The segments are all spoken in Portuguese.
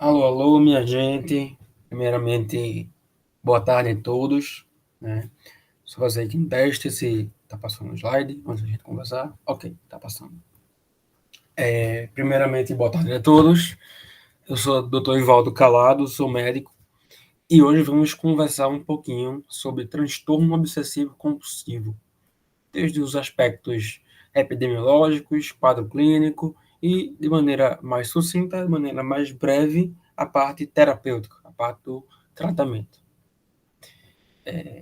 Alô, alô, minha gente. Primeiramente, boa tarde a todos, né? Só fazer aqui um teste se tá passando o slide antes da gente conversar. Ok, tá passando. Primeiramente, boa tarde a todos. Eu sou o Dr. Ivaldo Calado, sou médico e hoje vamos conversar um pouquinho sobre transtorno obsessivo compulsivo, desde os aspectos epidemiológicos, quadro clínico e, de maneira mais sucinta, de maneira mais breve, a parte terapêutica, a parte do tratamento.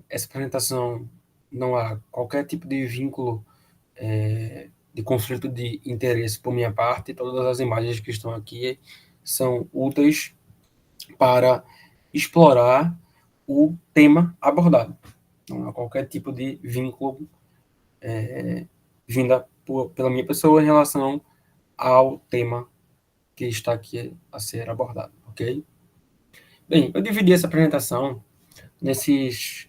Essa apresentação não há qualquer tipo de vínculo, de conflito de interesse por minha parte. Todas as imagens que estão aqui são úteis para explorar o tema abordado. Não há qualquer tipo de vínculo vinda pela minha pessoa em relação ao tema que está aqui a ser abordado, ok? Bem, eu dividi essa apresentação nesses,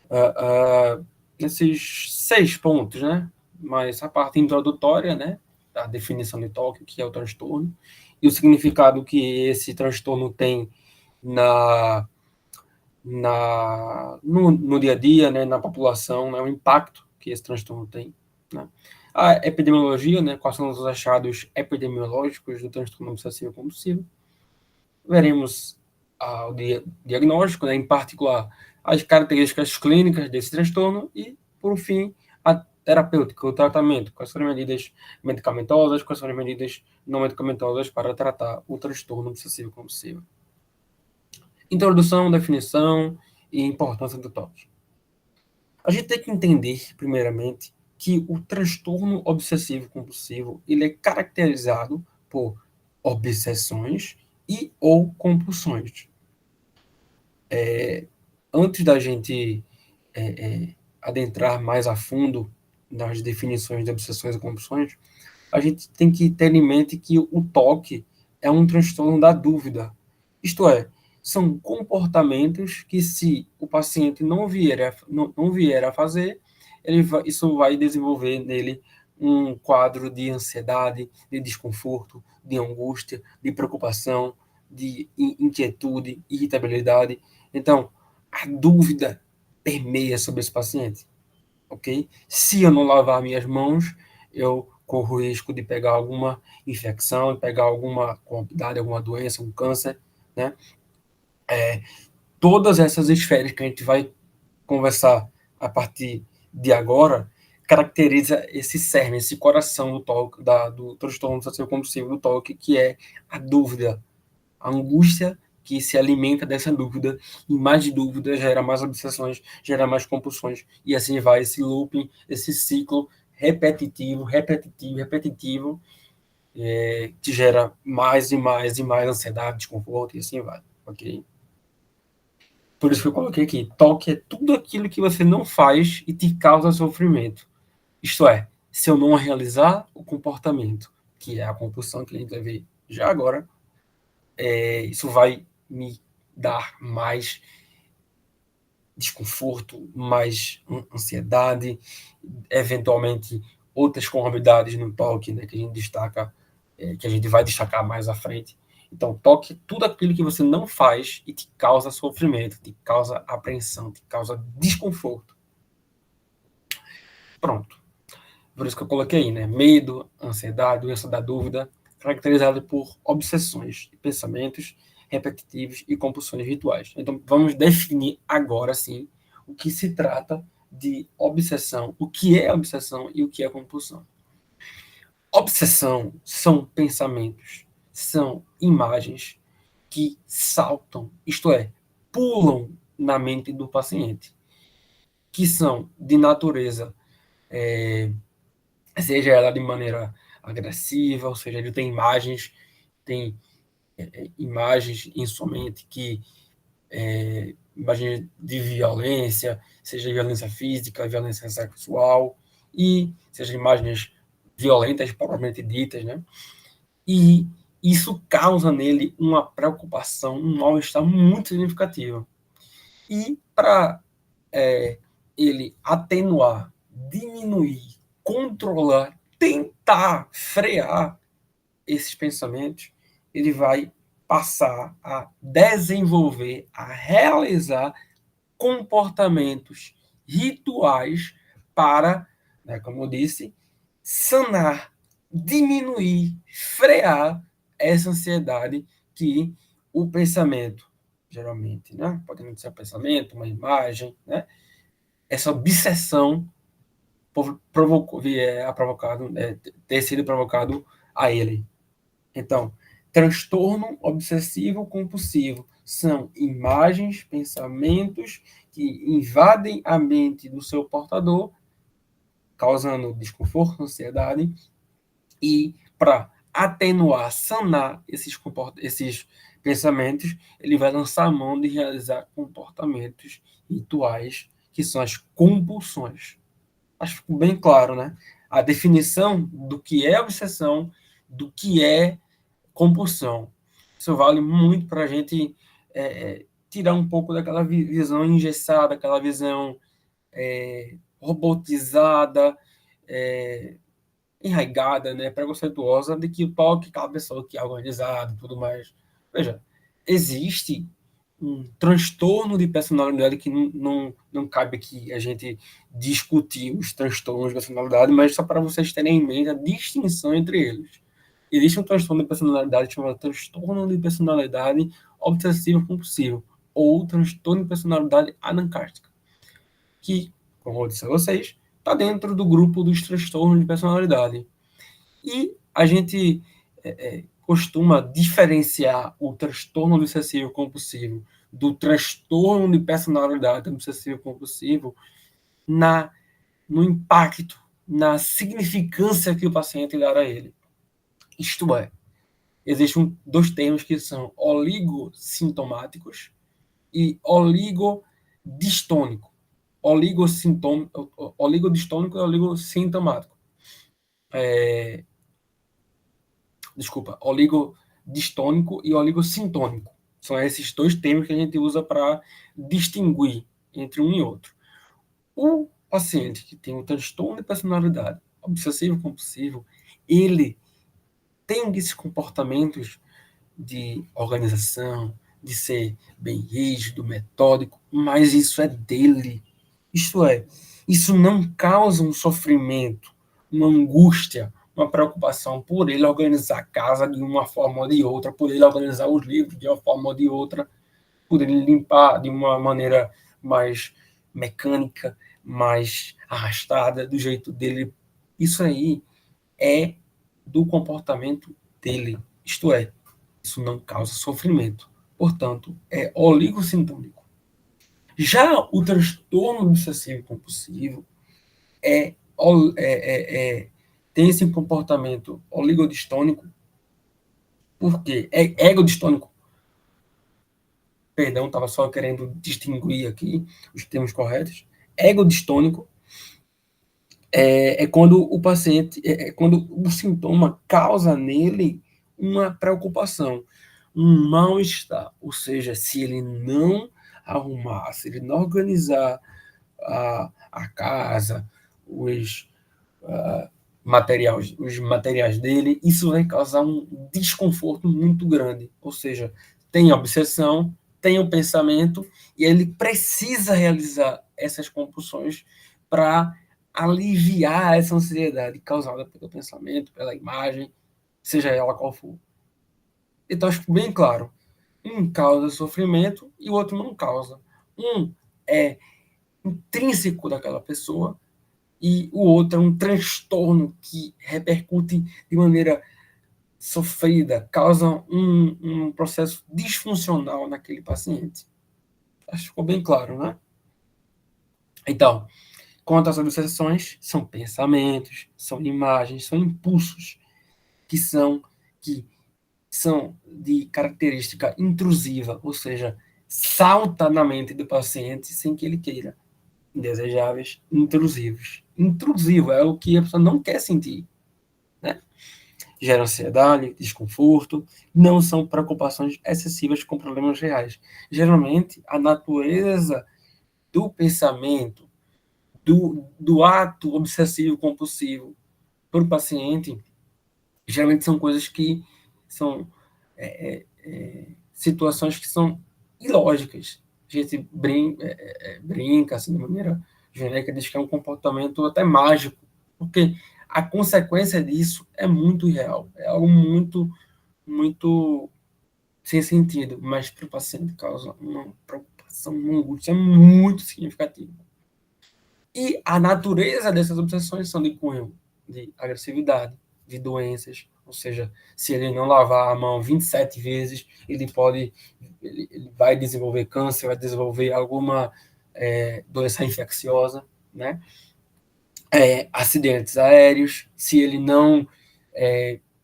uh, uh, nesses 6 pontos, né? Mas a parte introdutória, né? A definição de TOC, que é o transtorno, e o significado que esse transtorno tem na, no dia a dia, né? Na população, né? O impacto que esse transtorno tem, né? A epidemiologia, né? Quais são os achados epidemiológicos do transtorno obsessivo compulsivo. Veremos o diagnóstico, né, em particular as características clínicas desse transtorno e, por fim, a terapêutica, o tratamento, quais são as medidas medicamentosas, quais são as medidas não medicamentosas para tratar o transtorno obsessivo compulsivo. Introdução, definição e importância do TOC. A gente tem que entender, primeiramente, que o transtorno obsessivo compulsivo ele é caracterizado por obsessões e ou compulsões. Antes da gente adentrar mais a fundo nas definições de obsessões e compulsões, a gente tem que ter em mente que o TOC é um transtorno da dúvida. Isto é, são comportamentos que, se o paciente não vier a fazer, isso vai desenvolver nele um quadro de ansiedade, de desconforto, de angústia, de preocupação, de inquietude, irritabilidade. Então, a dúvida permeia sobre esse paciente, ok? Se eu não lavar minhas mãos, eu corro o risco de pegar alguma infecção, de pegar alguma comorbidade, alguma doença, um câncer, né? Todas essas esferas que a gente vai conversar a partir de agora caracteriza esse cerne, esse coração do TOC, do transtorno obsessivo compulsivo do TOC, que é a dúvida, a angústia que se alimenta dessa dúvida, e mais dúvidas gera mais obsessões, gera mais compulsões, e assim vai esse looping, esse ciclo repetitivo, repetitivo, repetitivo, que gera mais e mais e mais ansiedade, desconforto, e assim vai, ok? Por isso que eu coloquei aqui, toque é tudo aquilo que você não faz e te causa sofrimento. Isto é, se eu não realizar o comportamento, que é a compulsão que a gente vai ver já agora, isso vai me dar mais desconforto, mais ansiedade, eventualmente outras comorbidades no toque, né, que a gente destaca, que a gente vai destacar mais à frente. Então, toque tudo aquilo que você não faz e te causa sofrimento, te causa apreensão, te causa desconforto. Pronto. Por isso que eu coloquei aí, né? Medo, ansiedade, doença da dúvida, caracterizado por obsessões e pensamentos repetitivos e compulsões rituais. Então, vamos definir agora, sim, o que se trata de obsessão, o que é obsessão e o que é compulsão. Obsessão são pensamentos, são imagens que saltam, isto é, pulam na mente do paciente, que são de natureza, seja ela de maneira agressiva, ou seja, ele tem imagens em sua mente que imagens de violência, seja violência física, violência sexual, e seja imagens violentas propriamente ditas, né? E isso causa nele uma preocupação, um mal-estar muito significativo. E para ele atenuar, diminuir, controlar, tentar frear esses pensamentos, ele vai passar a desenvolver, a realizar comportamentos rituais para, né, como eu disse, sanar, diminuir, frear essa ansiedade que o pensamento, geralmente, né, pode não ser um pensamento, uma imagem, né, essa obsessão provocou, provocado, ter sido provocado a ele. Então, transtorno obsessivo compulsivo são imagens, pensamentos que invadem a mente do seu portador, causando desconforto, ansiedade, e para atenuar, sanar esses pensamentos, ele vai lançar a mão de realizar comportamentos rituais, que são as compulsões. Acho que ficou bem claro, né? A definição do que é obsessão, do que é compulsão. Isso vale muito para a gente tirar um pouco daquela visão engessada, aquela visão robotizada, enraigada, né, preconceituosa, de que o toque é aquela pessoa que é organizada e tudo mais. Veja, existe um transtorno de personalidade que não cabe aqui a gente discutir os transtornos de personalidade, mas só para vocês terem em mente a distinção entre eles. Existe um transtorno de personalidade chamado transtorno de personalidade obsessivo compulsivo ou transtorno de personalidade anancástica, que, como eu disse a vocês, está dentro do grupo dos transtornos de personalidade. E a gente costuma diferenciar o transtorno obsessivo compulsivo do transtorno de personalidade obsessivo compulsivo no impacto, na significância que o paciente dá a ele. Isto é, existem dois termos que são oligosintomáticos e oligodistônico. Oligodistônico e oligosintomático. Desculpa, oligodistônico e oligosintônico. São esses dois termos que a gente usa para distinguir entre um e outro. O paciente que tem um transtorno de personalidade obsessivo-compulsivo, ele tem esses comportamentos de organização, de ser bem rígido, metódico, mas isso é dele. Isto é, isso não causa um sofrimento, uma angústia, uma preocupação por ele organizar a casa de uma forma ou de outra, por ele organizar os livros de uma forma ou de outra, por ele limpar de uma maneira mais mecânica, mais arrastada, do jeito dele. Isso aí é do comportamento dele. Isto é, isso não causa sofrimento. Portanto, é oligosintônico. Já o transtorno obsessivo compulsivo é, tem esse comportamento oligodistônico, porque é egodistônico. Perdão, estava só querendo distinguir aqui os termos corretos. Egodistônico quando o paciente, quando o sintoma causa nele uma preocupação, um mal-estar. Ou seja, se ele não arrumar, se ele não organizar a casa, os materiais dele, isso vai causar um desconforto muito grande. Ou seja, tem a obsessão, tem o pensamento, e ele precisa realizar essas compulsões para aliviar essa ansiedade causada pelo pensamento, pela imagem, seja ela qual for. Então, acho que bem claro. Um causa sofrimento e o outro não causa. Um é intrínseco daquela pessoa e o outro é um transtorno que repercute de maneira sofrida, causa um processo disfuncional naquele paciente. Acho que ficou bem claro, né? Então, quanto às obsessões, são pensamentos, são imagens, são impulsos que são de característica intrusiva, ou seja, salta na mente do paciente sem que ele queira. Indesejáveis, intrusivos. Intrusivo é o que a pessoa não quer sentir, né? Gera ansiedade, desconforto, não são preocupações excessivas com problemas reais. Geralmente, a natureza do pensamento, do ato obsessivo compulsivo para o paciente, geralmente são coisas que são situações que são ilógicas. A gente brinca assim, de maneira genérica, diz que é um comportamento até mágico, porque a consequência disso é muito irreal, é algo muito, muito sem sentido, mas para o paciente causa uma preocupação, uma angústia muito significativa. E a natureza dessas obsessões são de cunho de agressividade, de doenças, ou seja, se ele não lavar a mão 27 vezes, ele vai desenvolver câncer, vai desenvolver alguma doença infecciosa, né? Acidentes aéreos, se ele não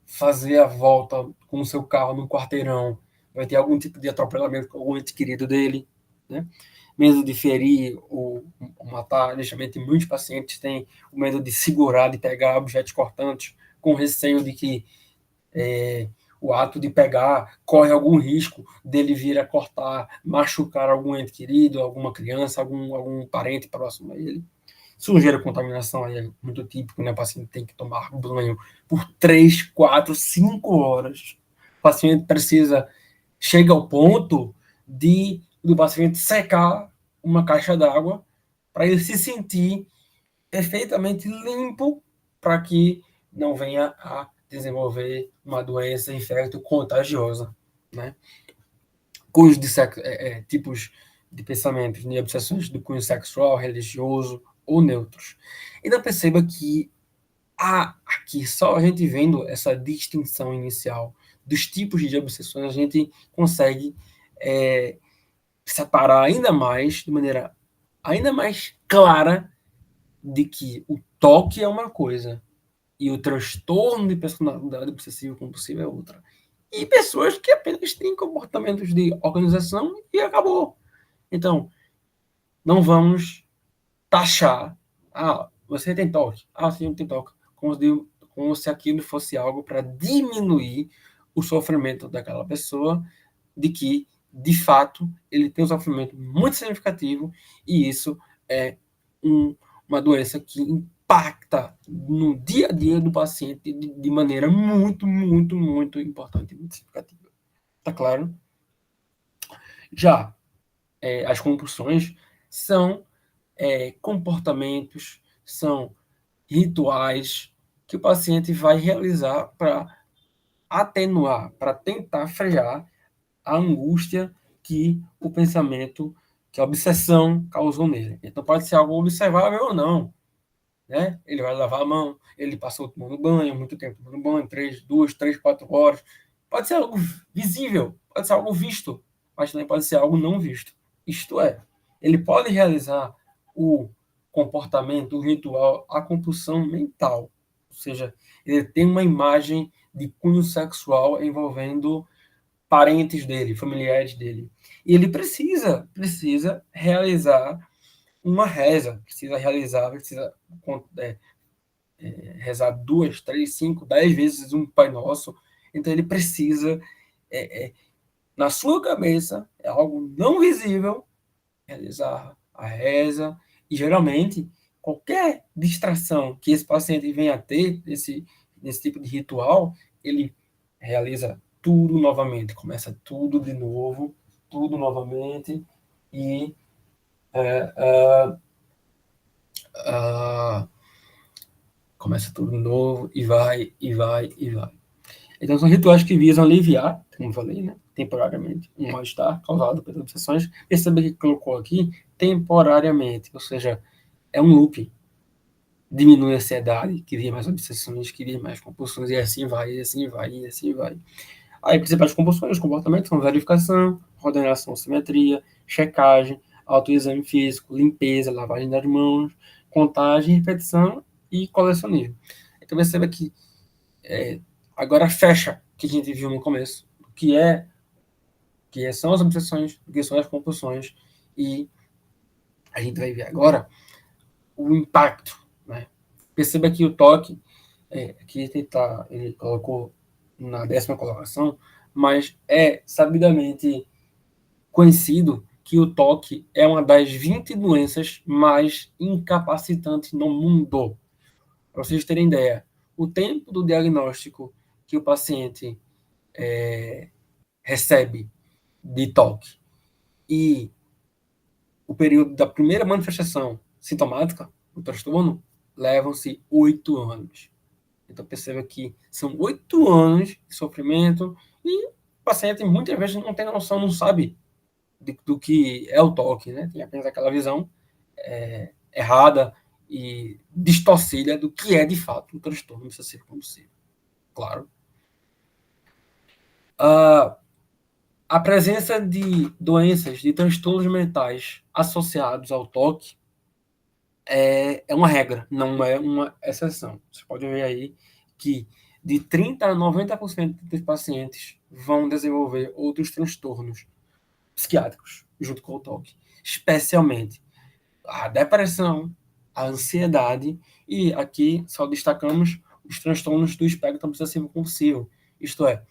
fazer a volta com o seu carro no quarteirão, vai ter algum tipo de atropelamento com algum ente querido dele, né? Medo de ferir ou matar, justamente muitos pacientes têm o medo de segurar, de pegar objetos cortantes, com receio de que o ato de pegar corre algum risco dele vir a cortar, machucar algum ente querido, alguma criança, algum parente próximo a ele. Sujeira, contaminação aí é muito típico, né? O paciente tem que tomar banho por 3, 4, 5 horas. O paciente chega ao ponto do paciente secar uma caixa d'água para ele se sentir perfeitamente limpo para que não venha a desenvolver uma doença infecto-contagiosa, né? Cujos tipos de pensamentos, de obsessões do cunho sexual, religioso ou neutros. Então perceba que aqui, só a gente vendo essa distinção inicial dos tipos de obsessões, a gente consegue separar ainda mais, de maneira ainda mais clara, de que o toque é uma coisa e o transtorno de personalidade obsessiva compulsiva é outra. E pessoas que apenas têm comportamentos de organização e acabou. Então, não vamos taxar. Você tem toque. Sim, tem toque. Como se aquilo fosse algo para diminuir o sofrimento daquela pessoa, de que, de fato, ele tem um sofrimento muito significativo e isso é uma doença que impacta no dia a dia do paciente de maneira muito, muito, muito importante, muito significativa. Tá claro? Já as compulsões são comportamentos, são rituais que o paciente vai realizar para atenuar, para tentar frear a angústia que o pensamento, que a obsessão causou nele. Então pode ser algo observável ou não, né? Ele vai lavar a mão, ele passou tomando banho, muito tempo tomando banho, 2, 3, 4 horas. Pode ser algo visível, pode ser algo visto, mas também pode ser algo não visto. Isto é, ele pode realizar o comportamento, o ritual, a compulsão mental. Ou seja, ele tem uma imagem de cunho sexual envolvendo parentes dele, familiares dele. E ele precisa realizar uma reza, precisa rezar 2, 3, 5, 10 vezes um Pai Nosso. Então ele precisa, na sua cabeça, é algo não visível, realizar a reza. E geralmente, qualquer distração que esse paciente venha a ter nesse tipo de ritual, ele realiza tudo novamente, começa tudo de novo, tudo novamente, e começa tudo de novo, e vai, e vai, e vai. Então, são rituais que visam aliviar, como eu falei, né, temporariamente, um mal-estar causado pelas obsessões. Perceba que colocou aqui temporariamente, ou seja, é um loop. Diminui a ansiedade, cria mais obsessões, cria mais compulsões, e assim vai, e assim vai, e assim vai. Aí, principais compulsões, comportamentos são verificação, ordenação, simetria, checagem, autoexame físico, limpeza, lavagem das mãos, contagem, repetição e colecionismo. Então, perceba que agora fecha o que a gente viu no começo, que são as obsessões, o que são as compulsões, e a gente vai ver agora o impacto, né? Perceba que o toque, aqui ele colocou na 10ª colocação, mas é sabidamente conhecido que o toque é uma das 20 doenças mais incapacitantes no mundo. Para vocês terem ideia, o tempo do diagnóstico que o paciente recebe de toque e o período da primeira manifestação sintomática do transtorno, levam-se 8 anos. Então, perceba que são 8 anos de sofrimento e o paciente muitas vezes não tem noção, não sabe do que é o toque, né? Tem apenas aquela visão errada e distorcida do que é, de fato, um transtorno obsessivo compulsivo. Claro. A presença de doenças, de transtornos mentais associados ao toque é uma regra, não é uma exceção. Você pode ver aí que de 30% a 90% dos pacientes vão desenvolver outros transtornos psiquiátricos junto com o toque, especialmente a depressão, a ansiedade e aqui só destacamos os transtornos do espectro obsessivo compulsivo. Isto é,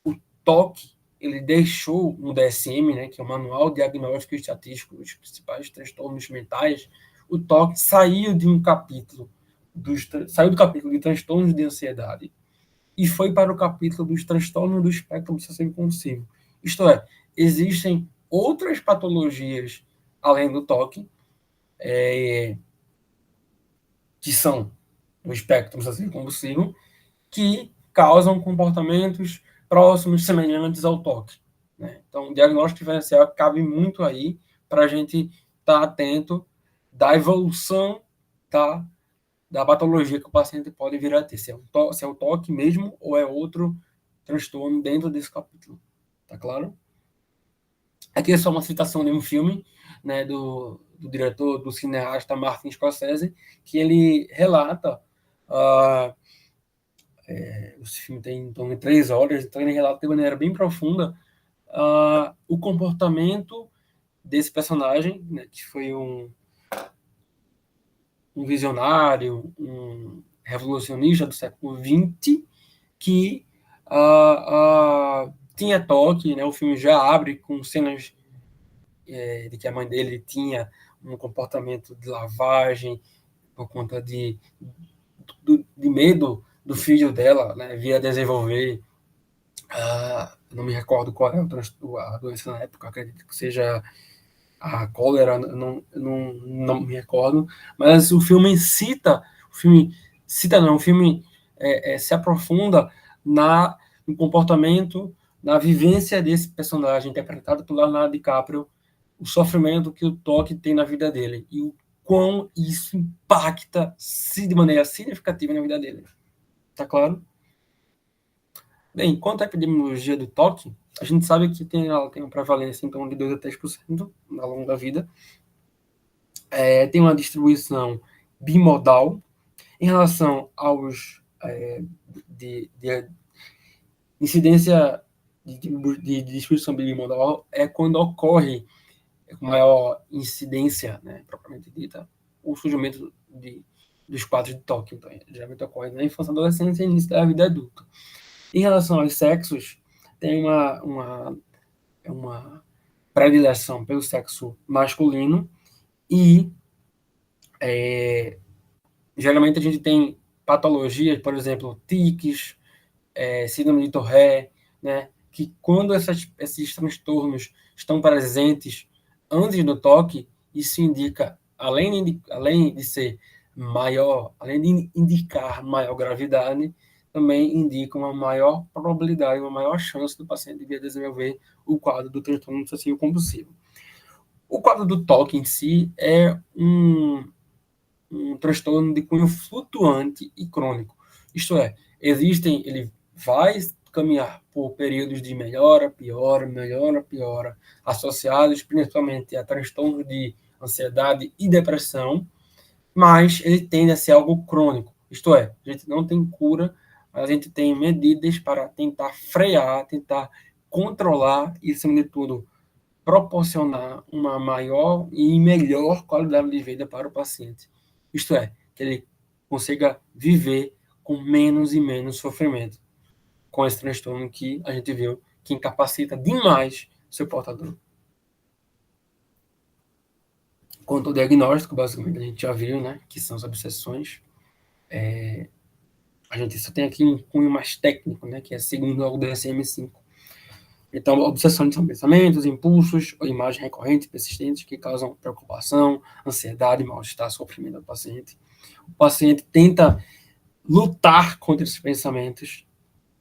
o toque ele deixou no DSM, né, que é o Manual Diagnóstico e Estatístico dos principais transtornos mentais, o toque saiu de um capítulo saiu do capítulo de transtornos de ansiedade e foi para o capítulo dos transtornos do espectro obsessivo compulsivo. Isto é, existem outras patologias além do toque que são do espectro obsessivo compulsivo que causam comportamentos próximos, semelhantes ao toque. Né? Então, o diagnóstico diferencial cabe muito aí para a gente estar atento da evolução da patologia que o paciente pode vir a ter, se é o toque mesmo ou é outro transtorno dentro desse capítulo. Tá claro? Aqui é só uma citação de um filme, né, do diretor, do cineasta Martin Scorsese, que ele relata esse filme tem em torno de 3 horas, então ele relata de maneira bem profunda o comportamento desse personagem, né, que foi um visionário, um revolucionista do século XX, que tinha toque, né, o filme já abre com cenas de que a mãe dele tinha um comportamento de lavagem por conta de medo do filho dela, né, via desenvolver não me recordo qual é a doença na época, acredito que seja a cólera, não me recordo, mas o filme se aprofunda no comportamento, na vivência desse personagem interpretado por Leonardo DiCaprio, o sofrimento que o toque tem na vida dele e o quão isso impacta de maneira significativa na vida dele. Tá claro? Bem, quanto à epidemiologia do toque, a gente sabe que ela tem uma prevalência em torno de 2 a 3% ao longo da vida. Tem uma distribuição bimodal. Em relação aos de incidência de distribuição bimodal, é quando ocorre com maior incidência, né, propriamente dita, o surgimento dos quadros de toque. Então, geralmente ocorre na infância, adolescência e início da vida adulta. Em relação aos sexos, tem uma predileção pelo sexo masculino e geralmente a gente tem patologias, por exemplo, tiques, síndrome de Tourette, né, que quando esses transtornos estão presentes antes do toque, isso indica, além de ser maior, além de indicar maior gravidade, também indica uma maior probabilidade, uma maior chance do paciente de desenvolver o quadro do transtorno obsessivo compulsivo. O quadro do toque em si é um transtorno de cunho flutuante e crônico. Isto é, ele vai caminhar por períodos de melhora, piora, associados principalmente a transtornos de ansiedade e depressão, mas ele tende a ser algo crônico. Isto é, a gente não tem cura, mas a gente tem medidas para tentar frear, tentar controlar e, acima de tudo, proporcionar uma maior e melhor qualidade de vida para o paciente. Isto é, que ele consiga viver com menos e menos sofrimento com esse transtorno que a gente viu que incapacita demais seu portador. Quanto ao diagnóstico, basicamente, a gente já viu, né, que são as obsessões. A gente só tem aqui um cunho mais técnico, né, que é segundo o DSM-5. Então, obsessões são pensamentos, impulsos ou imagens recorrentes, persistentes, que causam preocupação, ansiedade, mal-estar, sofrimento do paciente. O paciente tenta lutar contra esses pensamentos,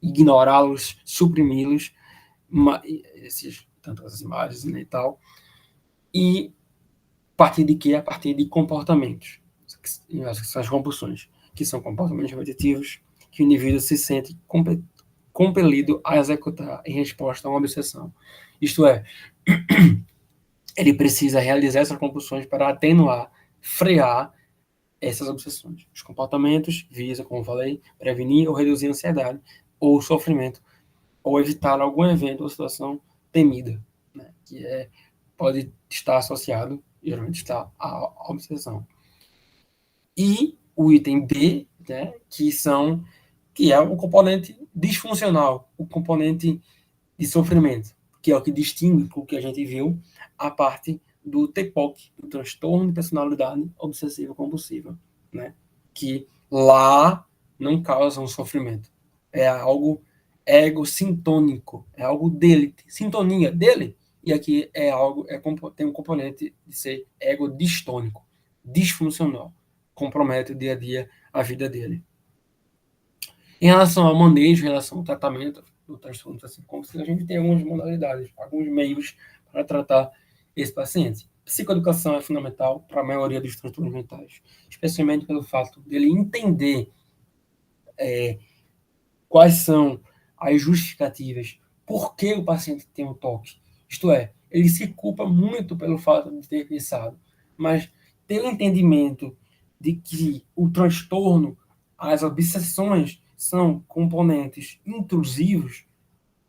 ignorá-los, suprimi-los, tantas imagens, né, e tal. E a partir de quê? A partir de comportamentos. São as compulsões, que são comportamentos repetitivos, que o indivíduo se sente compelido a executar em resposta a uma obsessão. Isto é, ele precisa realizar essas compulsões para atenuar, frear essas obsessões. Os comportamentos visam, como falei, prevenir ou reduzir a ansiedade ou o sofrimento, ou evitar algum evento ou situação temida, né, que pode estar associado, geralmente está, à obsessão. E o item B, né, que é o componente disfuncional, o componente de sofrimento, que é o que distingue o que a gente viu, a parte do TPOC, do transtorno de personalidade obsessiva compulsiva, né? Que lá não causa um sofrimento. É algo egocintônico, é algo dele, sintonia dele. E aqui é algo, tem um componente de ser egodistônico, disfuncional, compromete o dia a dia, a vida dele. Em relação ao manejo, em relação ao tratamento do transtorno obsessivo compulsivo, a gente tem algumas modalidades, alguns meios para tratar esse paciente. Psicoeducação é fundamental para a maioria dos transtornos mentais, especialmente pelo fato dele entender quais são as justificativas, por que o paciente tem um toque. Isto é, ele se culpa muito pelo fato de ter pensado, mas ter o entendimento de que o transtorno, as obsessões são componentes intrusivos,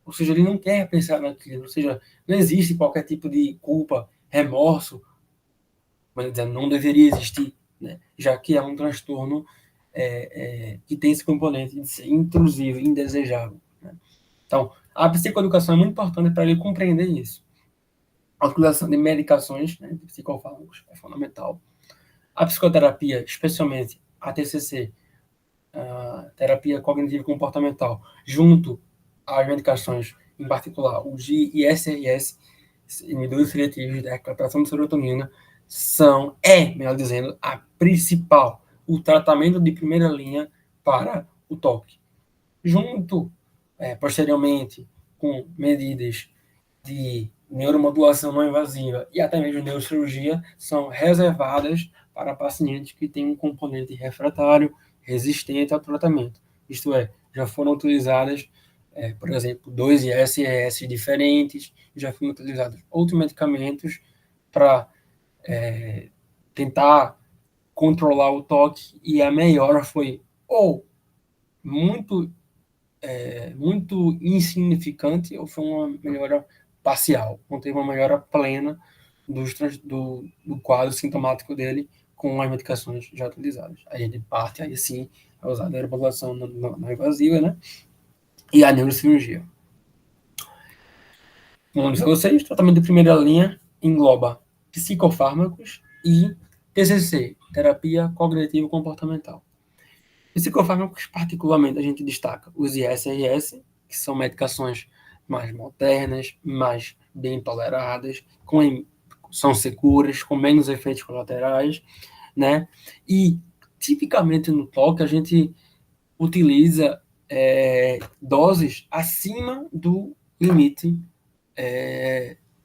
ou seja, ele não quer pensar naquilo, ou seja, não existe qualquer tipo de culpa, remorso, mas não deveria existir, né? Já que é um transtorno que tem esse componente de ser intrusivo, indesejável, né? Então, a psicoeducação é muito importante para ele compreender isso. A utilização de medicações, né, de psicofármacos, é fundamental. A psicoterapia, especialmente a TCC, a terapia cognitivo comportamental, junto às medicações, em particular o GISRS, inibidores seletivos da recaptação de serotonina, melhor dizendo, a principal, o tratamento de primeira linha para o toque. Junto, posteriormente, com medidas de neuromodulação não invasiva e até mesmo neurocirurgia, são reservadas para pacientes que têm um componente refratário resistente ao tratamento. Isto é, já foram utilizadas, por exemplo, 2 ISRS diferentes, já foram utilizados outros medicamentos para tentar controlar o toque, e a melhora foi ou muito muito insignificante ou foi uma melhora parcial, não teve uma melhora plena do quadro sintomático dele com as medicações já utilizadas. A gente parte aí sim a usar a neuromodulação não invasiva, né? E a neurocirurgia. Como disse a vocês, tratamento de primeira linha engloba psicofármacos e TCC, terapia cognitivo-comportamental. Psicofármacos, particularmente, a gente destaca os ISRS, que são medicações mais modernas, mais bem toleradas, são seguras, com menos efeitos colaterais, né? E, tipicamente, no toque, a gente utiliza doses acima do limite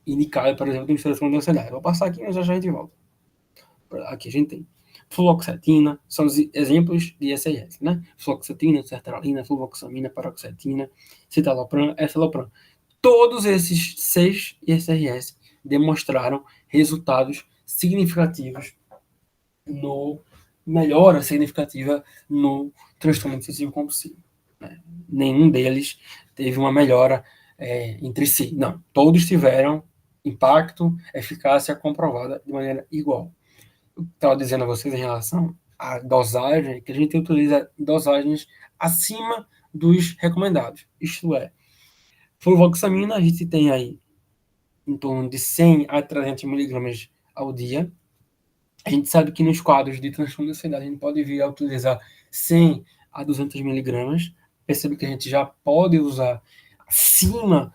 indicado, por exemplo, de administração de ansiedade. Vou passar aqui, mas já a gente volta. Aqui a gente tem fluoxetina, são os exemplos de SRS, né? Fluoxetina, sertralina, fluvoxamina, paroxetina, citalopram, escitalopram. Todos esses 6 SRS demonstraram resultados significativos melhora significativa no transtorno obsessivo compulsivo. Né? Nenhum deles teve uma melhora entre si. Não, todos tiveram impacto, eficácia comprovada de maneira igual. Eu estava dizendo a vocês em relação à dosagem, que a gente utiliza dosagens acima dos recomendados. Isto é, fluvoxamina, a gente tem aí em torno de 100 a 300 miligramas ao dia. A gente sabe que nos quadros de transtorno de ansiedade a gente pode vir a utilizar 100 a 200 miligramas. Percebe que a gente já pode usar acima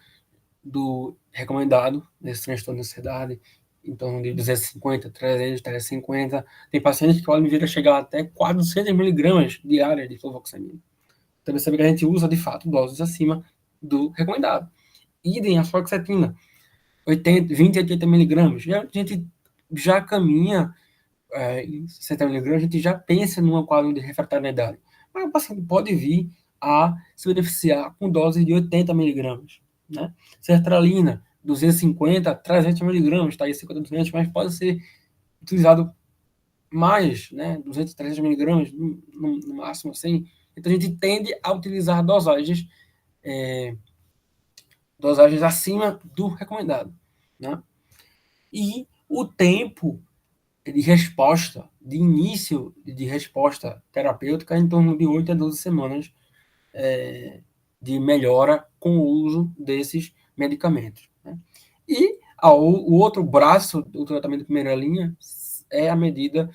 do recomendado nesse transtorno de ansiedade, em torno de 250, 300, 350. Tem pacientes que podem vir a chegar até 400 miligramas diárias de fluvoxamina. Então, você sabe que a gente usa, de fato, doses acima do recomendado. Idem a fluoxetina, 20 a 80 miligramas. A gente já caminha em 60 miligramas, a gente já pensa num quadro de refratariedade. Mas o paciente pode vir a se beneficiar com doses de 80 miligramas. Né? Sertralina, 250, 300 miligramas, está aí 50, 200, mas pode ser utilizado mais, né? 200, 300 miligramas, no máximo, assim. Então, a gente tende a utilizar dosagens acima do recomendado. Né? E o tempo de resposta, de início de resposta terapêutica, em torno de 8 a 12 semanas de melhora com o uso desses medicamentos. Né? E o outro braço do tratamento de primeira linha é a medida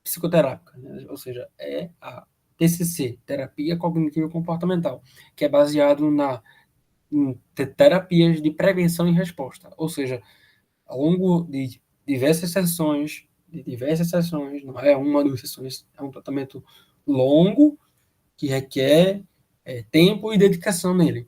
psicoterápica, né? Ou seja, é a TCC, Terapia Cognitivo Comportamental, que é baseado em terapias de prevenção e resposta, ou seja, ao longo de diversas sessões, não é uma, duas sessões, é um tratamento longo que requer tempo e dedicação nele.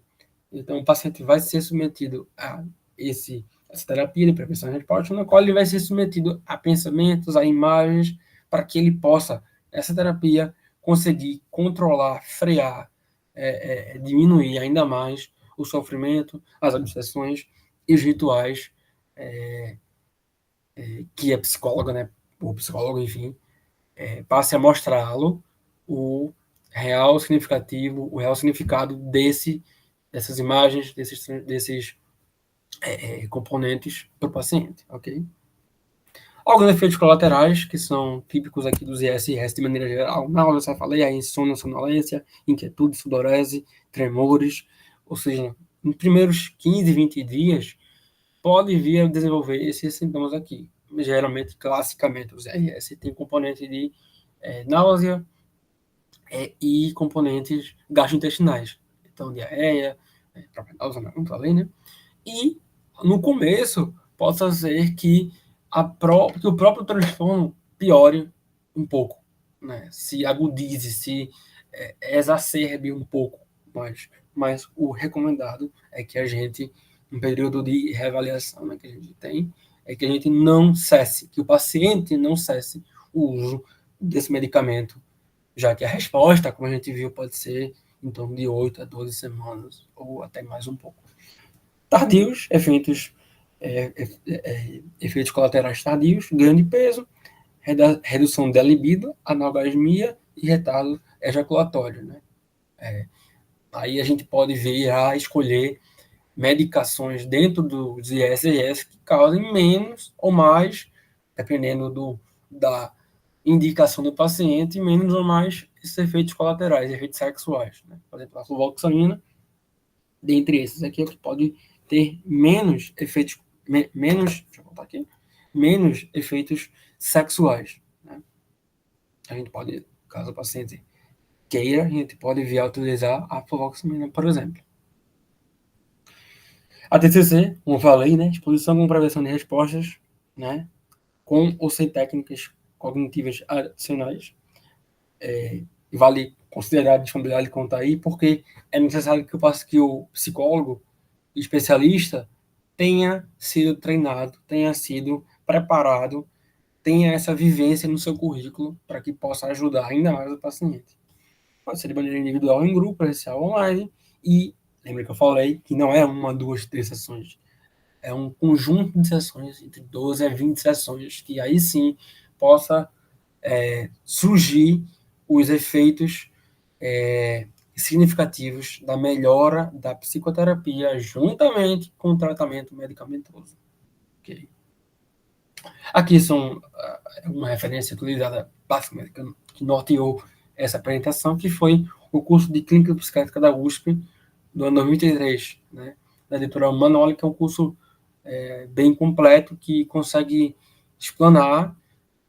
Então, o paciente vai ser submetido a essa terapia de prevenção e resposta, na qual ele vai ser submetido a pensamentos, a imagens, para que ele possa, essa terapia, conseguir controlar, frear, diminuir ainda mais o sofrimento, as obsessões e os rituais que a psicóloga, né, o psicólogo, enfim, passe a mostrá-lo o real significativo, o real significado dessas imagens, desses componentes para o paciente, ok? Alguns efeitos colaterais, que são típicos aqui dos ISRS de maneira geral, náusea, cefaleia, insônia, sonolência, inquietude, sudorese, tremores, ou seja, nos primeiros 15, 20 dias, pode vir a desenvolver esses sintomas aqui. Geralmente, classicamente, os ISRS têm componente de náusea e componentes gastrointestinais. Então, diarreia, própria náusea, como falei, né? E, no começo, possa ser que que o próprio transtorno piore um pouco, né? Se agudize, se exacerbe um pouco mais. Mas o recomendado é que a gente, um período de reavaliação, né, que a gente tem, é que a gente não cesse, que o paciente não cesse o uso desse medicamento, já que a resposta, como a gente viu, pode ser em torno de 8 a 12 semanas, ou até mais um pouco. Tardios, efeitos colaterais tardios, ganho de peso, redução da libido, analgasmia e retardo ejaculatório. Né? Aí a gente pode vir a escolher medicações dentro dos ISRS que causem menos ou mais, dependendo da indicação do paciente, menos ou mais esses efeitos colaterais, efeitos sexuais. Né? Por exemplo, a fluvoxamina, dentre esses aqui, é o que pode ter menos efeitos, deixa eu contar aqui, menos efeitos sexuais. Né? A gente pode, caso o paciente queira, a gente pode vir a utilizar a fluvoxamina, por exemplo. A TCC, como eu falei, né, exposição com prevenção de respostas, né, com ou sem técnicas cognitivas adicionais. Vale considerar a disponibilidade de conta aí, porque é necessário que o psicólogo especialista tenha sido treinado, tenha sido preparado, tenha essa vivência no seu currículo para que possa ajudar ainda mais o paciente. Pode ser de maneira individual, em grupo, presencial, online, e lembra que eu falei que não é uma, duas, três sessões, é um conjunto de sessões, entre 12 a 20 sessões, que aí sim possa surgir os efeitos significativos da melhora da psicoterapia juntamente com o tratamento medicamentoso. Okay? Aqui são uma referência utilizada basicamente que norteou essa apresentação, que foi o curso de Clínica Psiquiátrica da USP do ano 2003, né, da doutora Manoli, que é um curso bem completo, que consegue explanar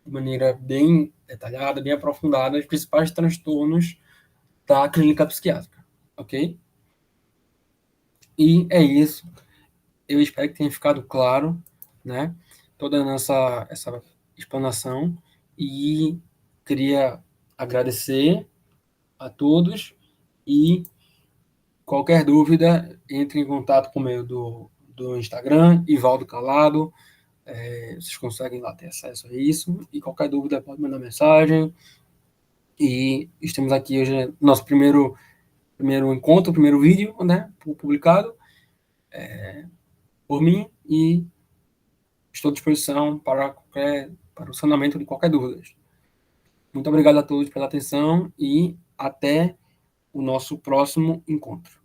de maneira bem detalhada, bem aprofundada, os principais transtornos da clínica psiquiátrica, ok? E é isso. eu espero que tenha ficado claro, né, toda a nossa essa explanação, e queria agradecer a todos, e qualquer dúvida, entre em contato por meio do Instagram, Ivaldo Calado, vocês conseguem lá ter acesso a isso, e qualquer dúvida pode mandar mensagem, e estamos aqui hoje, nosso primeiro encontro, primeiro vídeo, né, publicado por mim, e estou à disposição para o sanamento de qualquer dúvida. Muito obrigado a todos pela atenção e até o nosso próximo encontro.